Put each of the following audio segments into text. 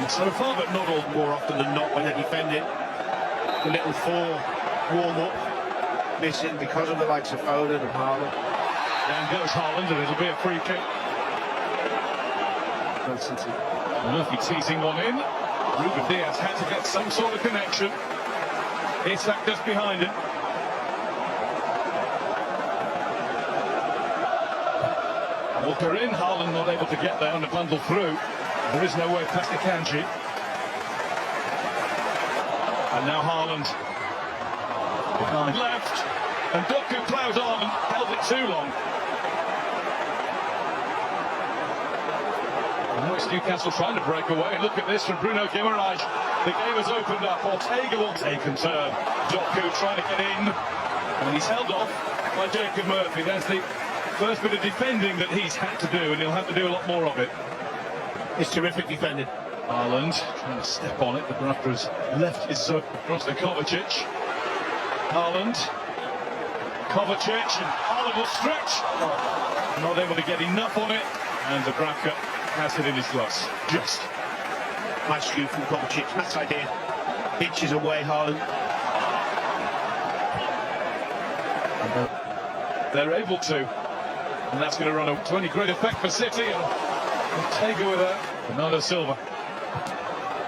So far, but not all. More often than not when they're defending. The little warm-up missing because of the likes of Foden and Haaland. Down goes Haaland, and it'll be a free kick. Murphy teasing one in. Ruben Diaz had to get some sort of connection. Isak just behind him. Walker in, Haaland not able to get there on the bundle through. There is no way past the Kanji. And now Haaland behind left, and Doku ploughed on and held it too long. Now it's Newcastle trying to break away. Look at this from Bruno Guimaraes. The game has opened up. Ortega will take and turn. Doku trying to get in, and he's held off by Jacob Murphy. That's the first bit of defending that he's had to do, and he'll have to do a lot more of it. It's terrific defending. Haaland trying to step on it. The Brafter's left his across to Kovacic. Haaland. Kovacic, and Haaland will stretch. Not able to get enough on it, and the Brafter has it in his gloves. Just. Nice shoot from Kovacic. Nice idea. Inches away, Haaland. They're able to, and that's going to run to any great effect for City. And Ortega with that. Bernardo Silva.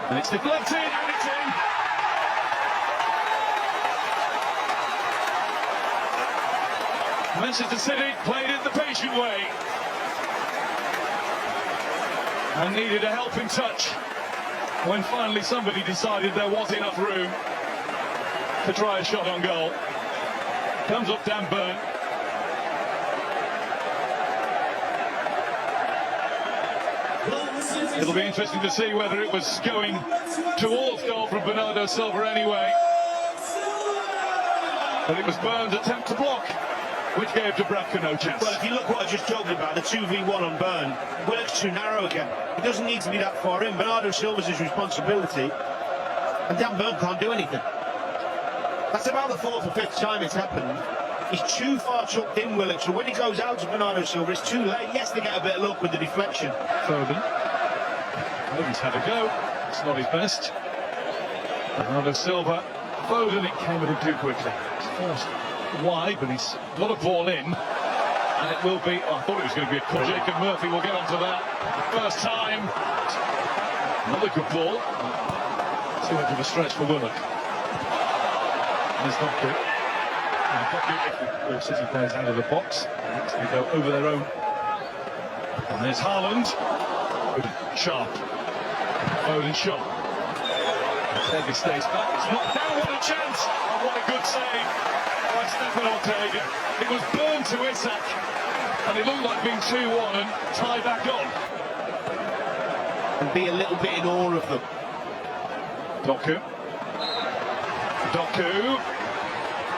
And it's deflected, and it's in. Manchester City played it the patient way. And needed a helping touch when finally somebody decided there was enough room to try a shot on goal. Comes up Dan Burn. It'll be interesting to see whether it was going towards goal from Bernardo Silva anyway. But it was Burn's attempt to block, which gave Dubravka no chance. Well, if you look what I just told you about, the 2v1 on Burn, works too narrow again. It doesn't need to be that far in. Bernardo Silva's his responsibility, and Dan Burn can't do anything. That's about the fourth or fifth time it's happened. He's too far tucked in, Willock, so when he goes out to Bernardo Silva, it's too late. Yes, they get a bit of luck with the deflection. Foden. Foden's had a go. It's not his best. Bernardo Silva. Foden, it came at him too quickly. It's forced wide, but he's got a ball in. And it will be, I thought it was going to be a cut. Jacob Murphy will get onto that. First time. Another good ball. Too much of a stretch for Willock. There's Doku. All City players out of the box. Next they go over their own. And there's Haaland. Sharp. Foden sharp. Ortega stays back. It's knocked down. What a chance! And what a good save by Stefan Ortega. It was burned to Isak. And it looked like being 2-1 and tie back on. And be a little bit in awe of them. Doku. Doku.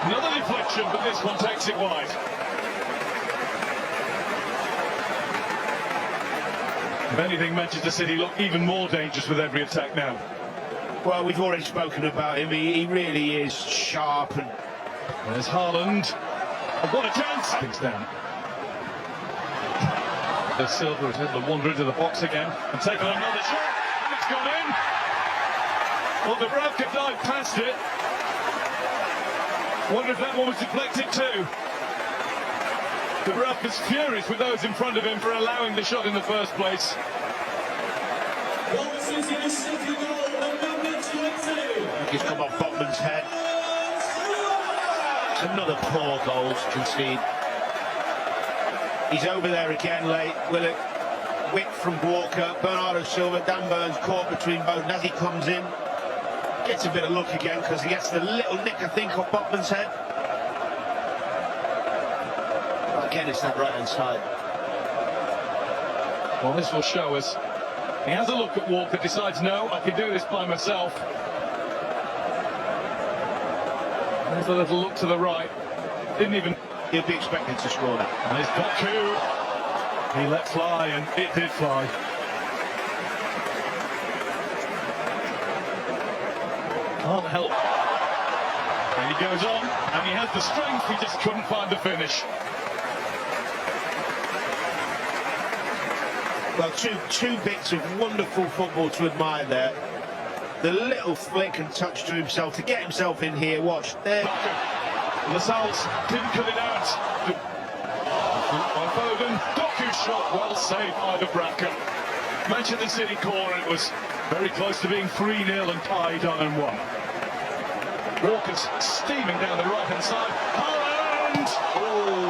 Another deflection, but this one takes it wide. If anything, Manchester City look even more dangerous with every attack now. Well, we've already spoken about him. He really is sharp. And there's Haaland. And what a chance! Things down. The Silva is able to wander into the box again and take on another shot. And it's gone in. Well, Dubravka dived past it. Wonder if that one was deflected too. Dubravka's furious with those in front of him for allowing the shot in the first place. He's come off Botman's head. It's another poor goal to concede. He's over there again late. Willock, whipped from Walker, Bernardo Silva, Dan Burns caught between both. And as he comes in, gets a bit of luck again because he gets the little nick, I think, off Botman's head. But again, it's that right-hand side. Well, this will show us. He has a look at Walker, decides, no, I can do this by myself. There's a little look to the right. Didn't even... He'll be expected to score that. And there's Doku. He let fly, and it did fly. Can't help. And he goes on, and he has the strength, he just couldn't find the finish. Well, two bits of wonderful football to admire there. The little flick and touch to himself to get himself in here. Watch there. Lascelles didn't cut it out. By Foden, Doku's shot well saved by the Bracker. Manchester City corner, it was very close to being 3-0 and tied on 1. Walker's steaming down the right-hand side. Haaland! Oh!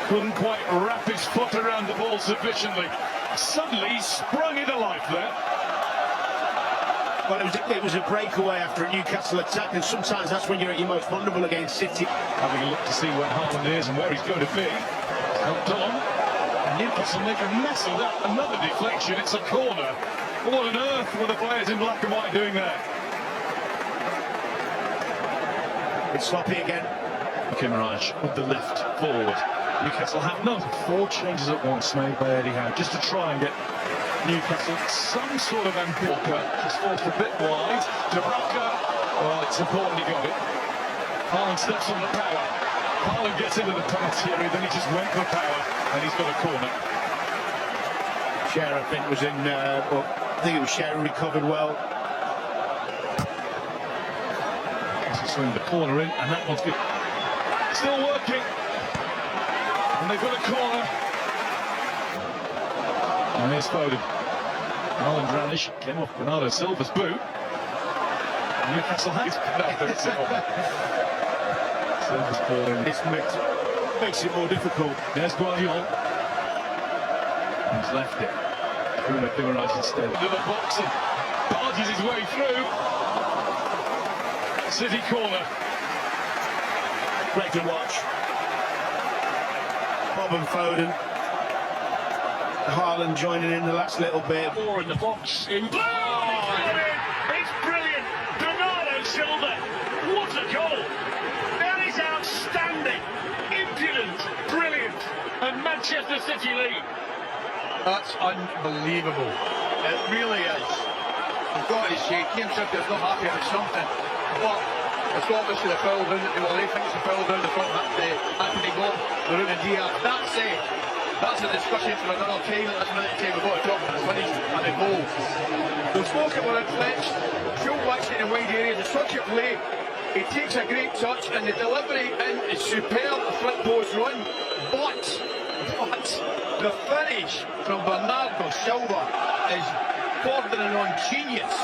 Couldn't quite wrap his foot around the ball sufficiently. Suddenly he sprung into life there. Well, it was a breakaway after a Newcastle attack, and sometimes that's when you're at your most vulnerable against City. Having a look to see where Haaland is and where he's going to be. Helped on. And Newcastle make a mess of that. Another deflection. It's a corner. What on earth were the players in black and white doing there? It's sloppy again. Kimmerage with the left forward. Newcastle have none. 4 changes at once made by Eddie Howe just to try and get Newcastle some sort of Walker. Just forced a bit wide. To Bracker. Well, it's important he got it. Haaland steps on the power. Haaland gets into the penalty area, then he just went for power, and he's got a corner. Scher, I think, was in. Well, I think it was Scher who recovered well. Swing the corner in, and that one's good. Still working. And they've got a corner. And here's Foden. Alan Granish came off Bernardo Silva's boot. Newcastle has Bernardo Silva. Silva's ball in. This makes it more difficult. There's Guardiola. He's left it. Bruno Guimaraes instead. Into the box and barges his way through. City corner. Great to watch. Bob and Foden. Haaland joining in the last little bit. More in the box. In It's brilliant. Bernardo Silva. What a goal. That is outstanding. Impudent. Brilliant. And Manchester City lead. That's unbelievable. It really is. I've got to say, Kim Simpson's not happy with something. But it's obviously the foul down. Well, they think it's a foul down the front. That's the Anthony Gordon, the Ruben Diaz. That's it. That's a discussion for another time. That's another time we've got to talk about the finish and the goal. We've spoken about it, Fletch. Full waxing in wide areas. It's such a play. He takes a great touch and the delivery in is superb. The front post run. But the finish from Bernardo Silva is bordering on genius.